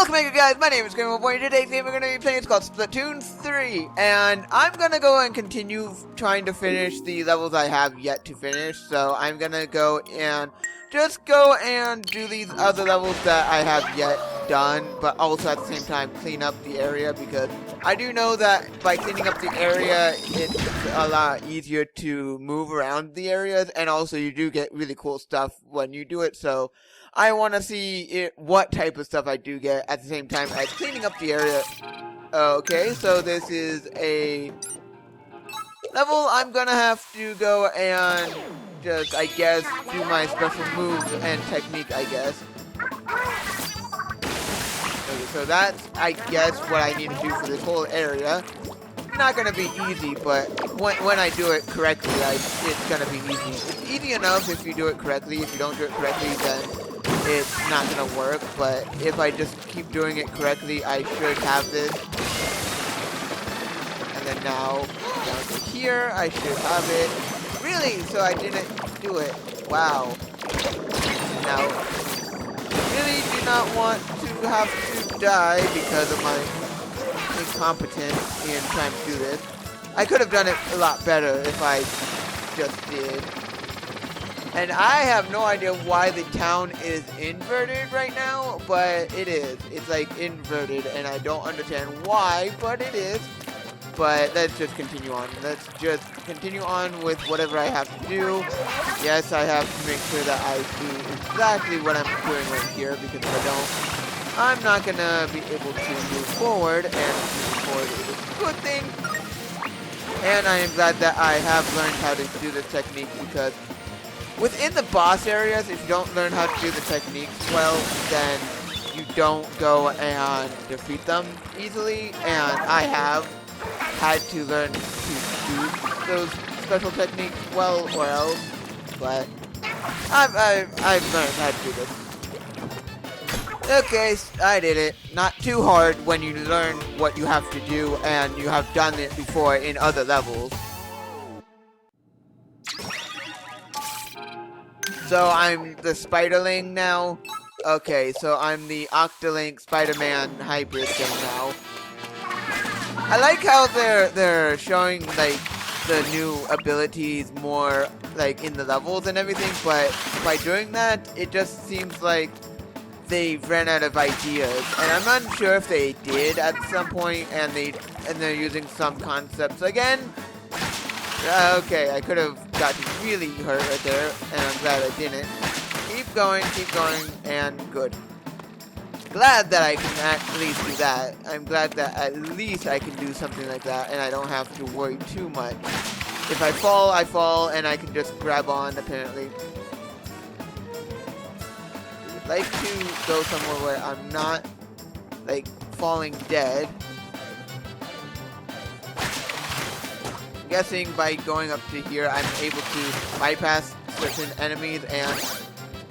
Welcome back, guys. My name is GamerBoy. Today's game we're going to be playing is called Splatoon 3, and I'm going to go and continue trying to finish the levels I have yet to finish. So I'm going to go and do these other levels that I have yet done, but also at the same time clean up the area, because I do know that by cleaning up the area, it's a lot easier to move around the areas, and also you do get really cool stuff when you do it. So I want to see what type of stuff I do get at the same time as cleaning up the area. Okay, so this is a level I'm gonna have to go and just, I guess, do my special moves and technique, I guess. Okay, so that's, I guess, what I need to do for this whole area. Not gonna be easy, but when I do it correctly, it's gonna be easy. It's easy enough if you do it correctly. If you don't do it correctly, then it's not gonna work. But if I just keep doing it correctly, I should have this. And then now, down to here, I should have it. Really? So I didn't do it. Wow. Now, really do not want to have to die because of my incompetence in trying to do this. I could have done it a lot better if I just did. And I have no idea why the town is inverted right now, but it is. It's like inverted, and I don't understand why, but it is. But let's just continue on. Let's just continue on with whatever I have to do. Yes, I have to make sure that I do exactly what I'm doing right here, because if I don't, I'm not gonna be able to move forward, and moving forward is a good thing. And I am glad that I have learned how to do this technique, because within the boss areas, if you don't learn how to do the techniques well, then you don't go and defeat them easily. And I have had to learn to do those special techniques well, or else. But I've learned how to do this. Okay, I did it. Not too hard when you learn what you have to do and you have done it before in other levels. So I'm the Spiderling now. Okay, so I'm the Octolink Spider-Man hybrid thing now. I like how they're showing like the new abilities more like in the levels and everything, but by doing that, it just seems like they've ran out of ideas, and I'm not sure if they did at some point, and they're using some concepts again. Okay, I could have gotten really hurt right there, and I'm glad I didn't. Keep going, and good. Glad that I can at least do that. I'm glad that at least I can do something like that, and I don't have to worry too much. If I fall, I fall, and I can just grab on, apparently. I'd like to go somewhere where I'm not, like, falling dead. I'm guessing by going up to here, I'm able to bypass certain enemies, and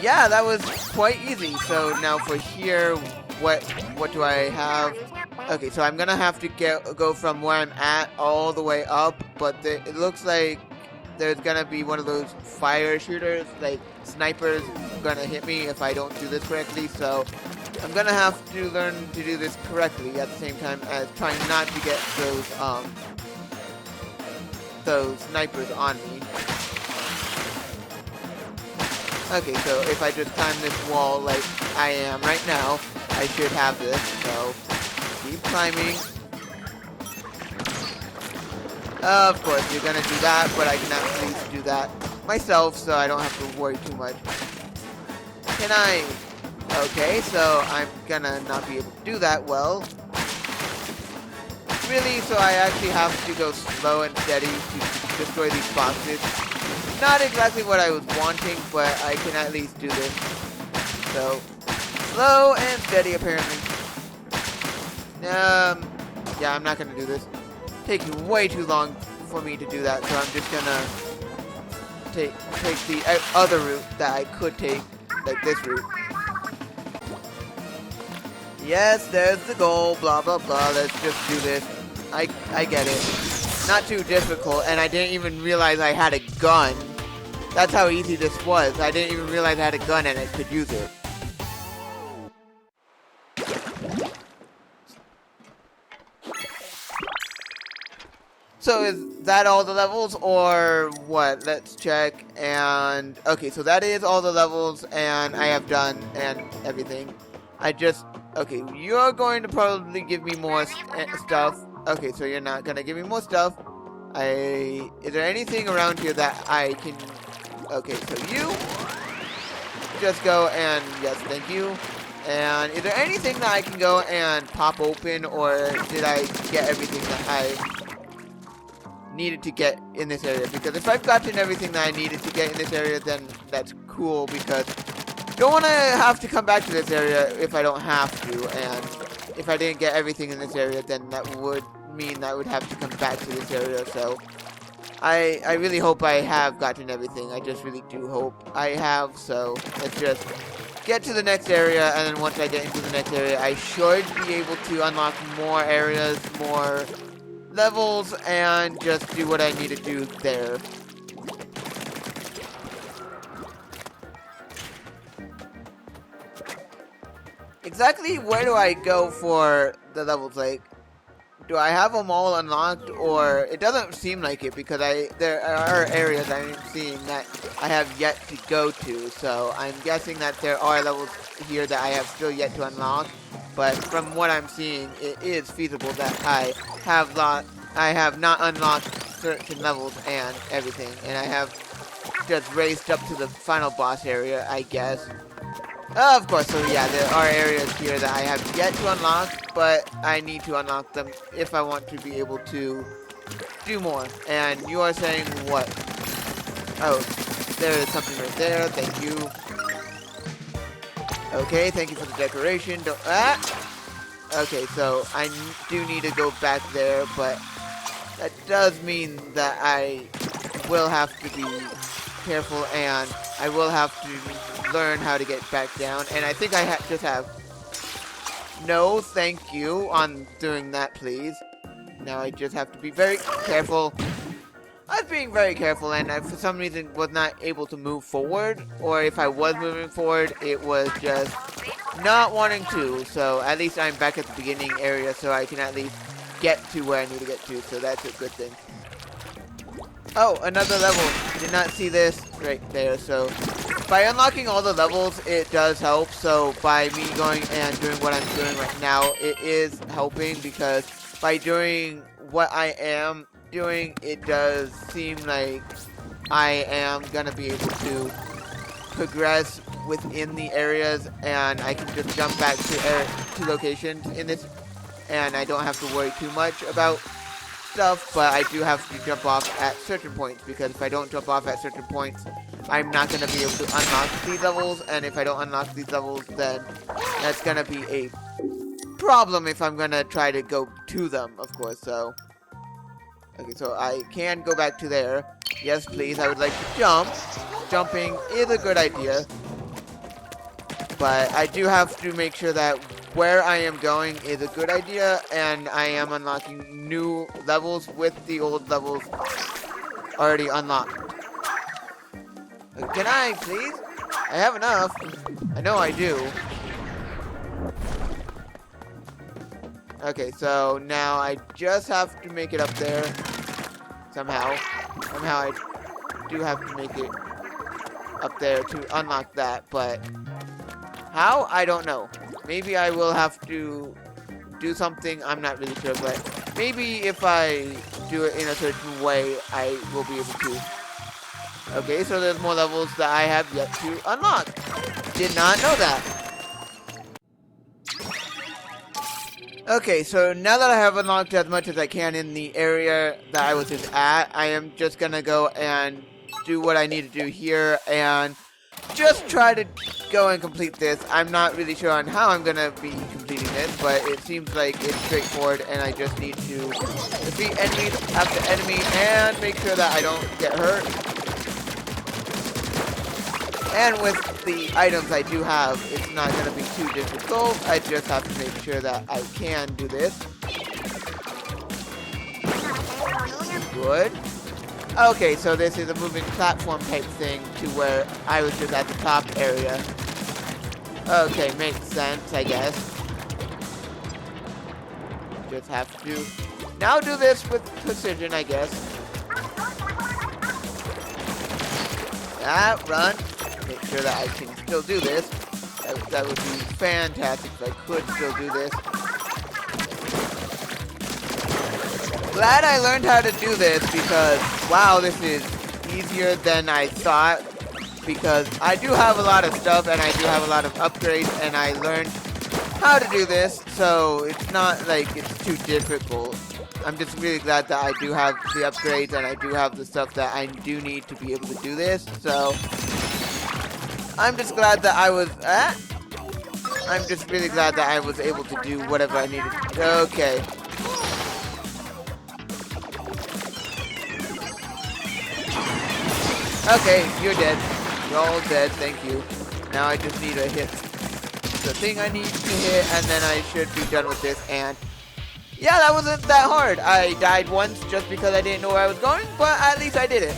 yeah, that was quite easy. So now for here, what do I have? Okay, so I'm gonna have to go from where I'm at all the way up, but it looks like there's gonna be one of those fire shooters, like snipers, gonna hit me if I don't do this correctly. So I'm gonna have to learn to do this correctly at the same time as trying not to get those snipers on me. Okay, so if I just climb this wall like I am right now, I should have this. So keep climbing. Of course, you're gonna do that, but I can at least do that myself, so I don't have to worry too much. Can I? Okay, so I'm gonna not be able to do that well. Really, so I actually have to go slow and steady to destroy these boxes. Not exactly what I was wanting, but I can at least do this. So, slow and steady, apparently. Yeah, I'm not gonna do this. Taking way too long for me to do that, so I'm just gonna take the other route that I could take, like this route. Yes, there's the goal, blah blah blah, let's just do this. I get it. Not too difficult, and I didn't even realize I had a gun. That's how easy this was. I didn't even realize I had a gun and I could use it. So is that all the levels or what? Let's check. And okay, so that is all the levels and I have done and everything. Okay, you're going to probably give me more stuff. Okay, so you're not gonna give me more stuff. Is there anything around here that I can, okay, so you just go and, yes, thank you. And is there anything that I can go and pop open, or did I get everything that I needed to get in this area? Because if I've gotten everything that I needed to get in this area, then that's cool, because I don't want to have to come back to this area if I don't have to, and if I didn't get everything in this area, then that would mean that I would have to come back to this area. So I really hope I have gotten everything. I just really do hope I have. So let's just get to the next area, and then once I get into the next area, I should be able to unlock more areas, more levels, and just do what I need to do there. Exactly where do I go for the levels? Like, do I have them all unlocked, or it doesn't seem like it, because there are areas I'm seeing that I have yet to go to, so I'm guessing that there are levels here that I have still yet to unlock, but from what I'm seeing, it is feasible that I have not unlocked certain levels and everything, and I have just raced up to the final boss area, I guess. Of course, so yeah, there are areas here that I have yet to unlock, but I need to unlock them if I want to be able to do more. And you are saying what? Oh, there is something right there, thank you. Okay, thank you for the decoration. Okay, so I do need to go back there, but that does mean that I will have to be careful, and I will have to learn how to get back down, and I think I just have. No, thank you on doing that, please. Now I just have to be very careful. I was being very careful, and I, for some reason, was not able to move forward, or if I was moving forward, it was just not wanting to, so at least I'm back at the beginning area, so I can at least get to where I need to get to, so that's a good thing. Oh, another level. Did not see this right there. So by unlocking all the levels, it does help. So by me going and doing what I'm doing right now, it is helping, because by doing what I am doing, it does seem like I am gonna be able to progress within the areas, and I can just jump back to locations in this, and I don't have to worry too much about stuff, but I do have to jump off at certain points, because if I don't jump off at certain points, I'm not going to be able to unlock these levels, and if I don't unlock these levels, then that's going to be a problem if I'm going to try to go to them, of course. So okay, so I can go back to there. Yes, please, I would like to jump. Jumping is a good idea, but I do have to make sure that where I am going is a good idea, and I am unlocking new levels with the old levels already unlocked. Can I, please? I have enough. I know I do. Okay, so now I just have to make it up there. Somehow. Somehow I do have to make it up there to unlock that, but how? I don't know. Maybe I will have to do something, I'm not really sure, but maybe if I do it in a certain way, I will be able to. Okay, so there's more levels that I have yet to unlock. Did not know that. Okay, so now that I have unlocked as much as I can in the area that I was just at, I am just gonna go and do what I need to do here, and just try to go and complete this. I'm not really sure on how I'm gonna be completing this, but it seems like it's straightforward, and I just need to defeat enemies after enemy and make sure that I don't get hurt. And with the items I do have, it's not gonna be too difficult. I just have to make sure that I can do this. Good. Okay, so this is a moving platform type thing to where I was just at the top area. Okay, makes sense, I guess. just have to now do this with precision, I guess. Run. Make sure that I can still do this. That would be fantastic if I could still do this. Glad I learned how to do this because, wow, this is easier than I thought. Because I do have a lot of stuff and I do have a lot of upgrades and I learned how to do this. So it's not like it's too difficult. I'm just really glad that I do have the upgrades and I do have the stuff that I do need to be able to do this. So I'm just glad that I was I'm just really glad that I was able to do whatever I needed. Okay. Okay, you're dead. You're all dead, thank you. Now I just need to hit the thing I need to hit and then I should be done with this. And yeah, that wasn't that hard. I died once just because I didn't know where I was going, but at least I did it.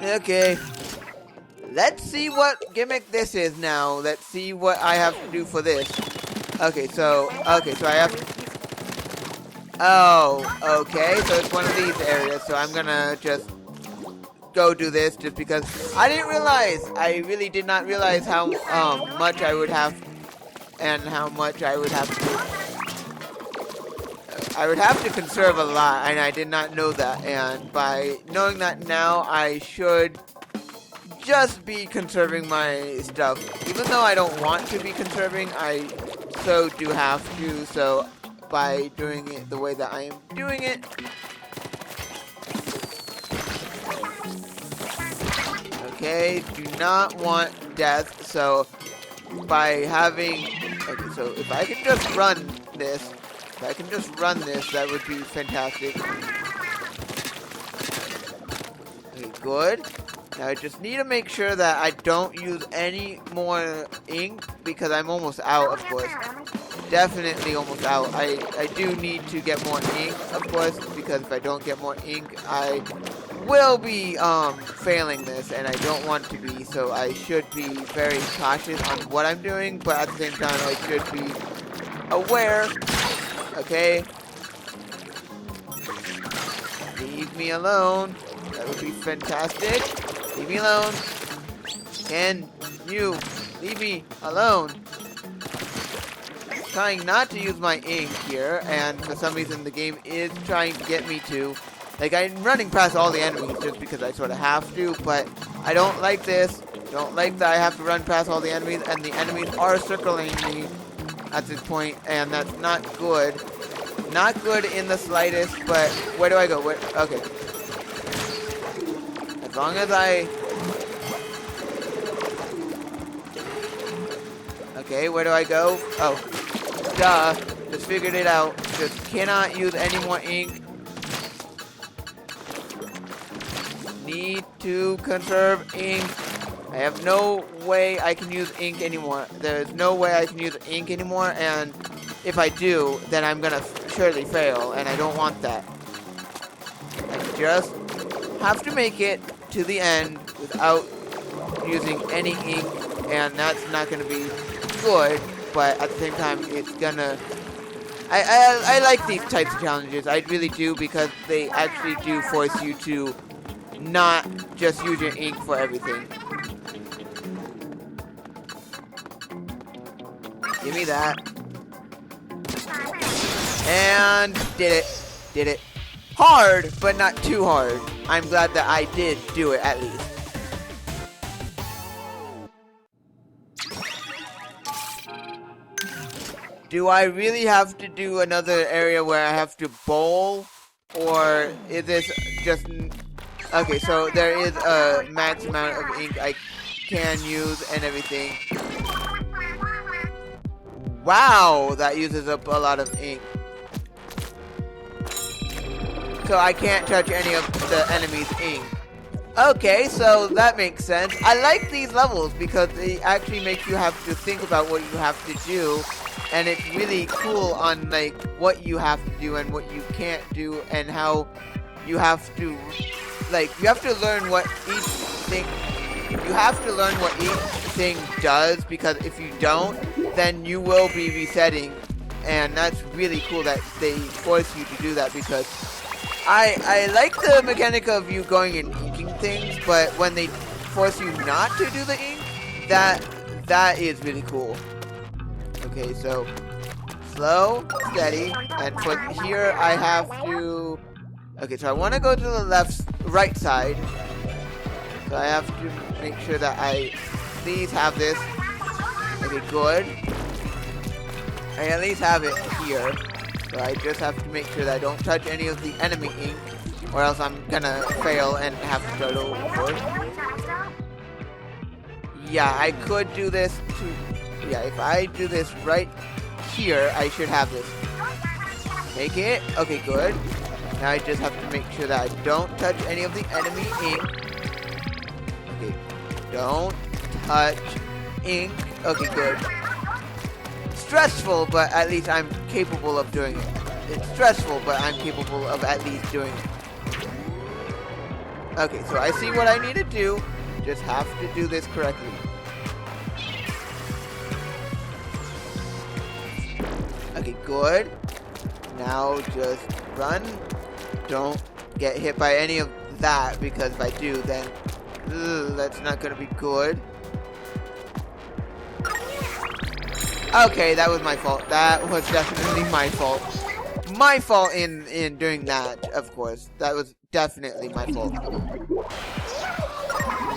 Okay. Let's see what gimmick this is now. Let's see what I have to do for this. Okay, so I have to... Oh, okay, so it's one of these areas, so I'm gonna just go do this just because I didn't realize, I really did not realize how much I would have and how much I would have to conserve a lot, and I did not know that, and by knowing that now, I should just be conserving my stuff. Even though I don't want to be conserving, I so do have to, so by doing it the way that I am doing it. Okay, do not want death, so by having... Okay, so if I can just run this, that would be fantastic. Okay, good. Now I just need to make sure that I don't use any more ink because I'm almost out, of course. Definitely almost out. I do need to get more ink, of course, because if I don't get more ink, I will be failing this, and I don't want to be, so I should be very cautious on what I'm doing, but at the same time, I should be aware. Okay. Leave me alone. That would be fantastic. Leave me alone. Can you leave me alone? I'm trying not to use my ink here, and for some reason the game is trying to get me to. Like, I'm running past all the enemies just because I sort of have to, but I don't like this. Don't like that I have to run past all the enemies, and the enemies are circling me at this point, and that's not good. Not good in the slightest, but where do I go? Where? Okay. As long as I... Okay, where do I go? Oh, duh. Just figured it out. Just cannot use any more ink. Need to conserve ink. I have no way I can use ink anymore. There's no way I can use ink anymore, and if I do, then I'm gonna surely fail, and I don't want that. I just have to make it to the end without using any ink, and that's not gonna be good, but at the same time, it's gonna... I like these types of challenges. I really do, because they actually do force you to not just use your ink for everything. Give me that. And did it. Did it. Hard, but not too hard. I'm glad that I did do it at least. Do I really have to do another area where I have to bowl? Or is this just... Okay, so there is a max amount of ink I can use and everything. Wow, that uses up a lot of ink. So I can't touch any of the enemy's ink. Okay, so that makes sense. I like these levels because they actually make you have to think about what you have to do. And it's really cool on like what you have to do and what you can't do and how you have to... Like, you have to learn what each thing... You have to learn what each thing does, because if you don't, then you will be resetting, and that's really cool that they force you to do that, because I like the mechanic of you going and inking things, but when they force you not to do the ink, that is really cool. Okay, so slow, steady, and for here I have to. Okay, so I want to go to the right side. So I have to make sure that I at least have this. Okay, good. I at least have it here. So I just have to make sure that I don't touch any of the enemy ink, or else I'm gonna fail and have to start over. Yeah, I could do this to... Yeah, if I do this right here, I should have this. Make it. Okay, good. Now I just have to make sure that I don't touch any of the enemy ink. Okay, don't touch ink. Okay, good. Stressful, but at least I'm capable of doing it. It's stressful, but I'm capable of at least doing it. Okay, so I see what I need to do. Just have to do this correctly. Okay, good. Now just run. Don't get hit by any of that, because if I do, then that's not gonna be good. Okay, that was my fault. That was definitely my fault. My fault in doing that, of course. That was definitely my fault.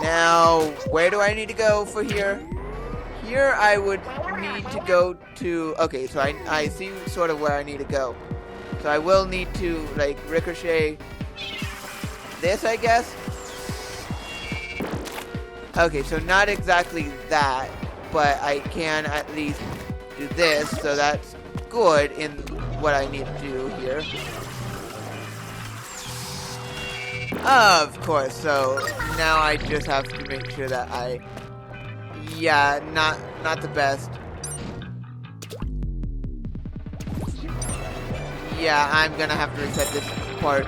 Now, where do I need to go for here? Here I would need to go to... Okay, so I see sort of where I need to go. So I will need to, like, ricochet this, I guess. Okay, so not exactly that, but I can at least do this, so that's good in what I need to do here. Of course, so now I just have to make sure that I... Yeah, not the best. Yeah, I'm gonna have to reset this part.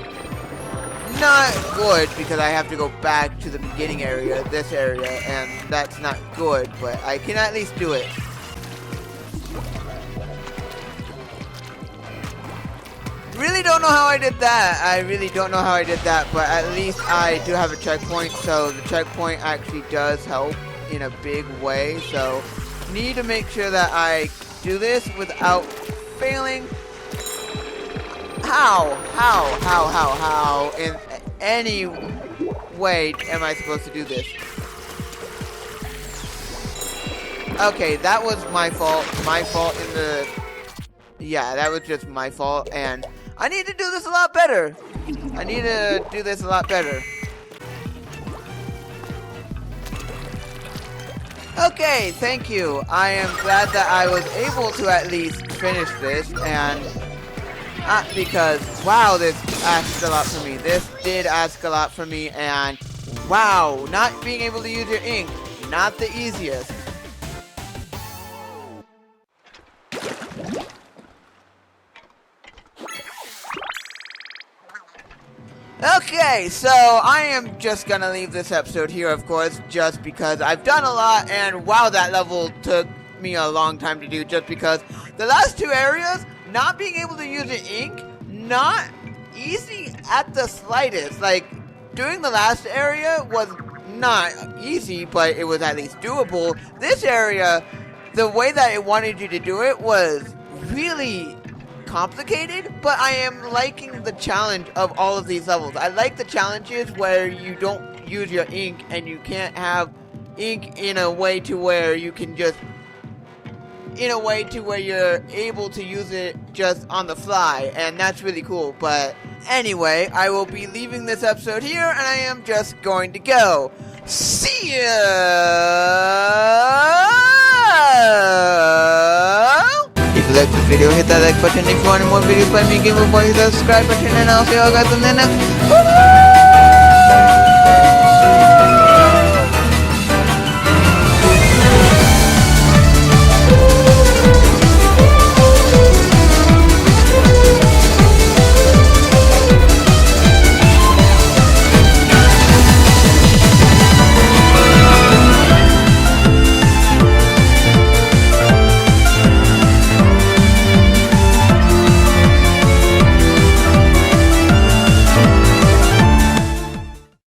Not good, because I have to go back to the beginning area, this area, and that's not good, but I can at least do it. Really don't know how I did that. I really don't know how I did that, but at least I do have a checkpoint, so the checkpoint actually does help in a big way, so need to make sure that I do this without failing. How in any way am I supposed to do this? Okay, that was my fault. My fault in the... Yeah, that was just my fault, and I need to do this a lot better. I need to do this a lot better. Okay, thank you. I am glad that I was able to at least finish this, and because, wow, this asked a lot for me. This did ask a lot for me, and wow, not being able to use your ink, not the easiest. Okay, so I am just gonna leave this episode here, of course, just because I've done a lot, and wow, that level took me a long time to do, just because the last two areas, not being able to use the ink, not easy at the slightest. Like, doing the last area was not easy, but it was at least doable. This area, the way that it wanted you to do it was really complicated, but I am liking the challenge of all of these levels. I like the challenges where you don't use your ink and you can't have ink in a way to where you can just you're able to use it just on the fly, and that's really cool. But anyway, I will be leaving this episode here, and I am just going to go. See ya! If you like this video, hit that like button. If you want more videos by me, GamerBoy, hit that subscribe button, and I'll see you all guys in the next one.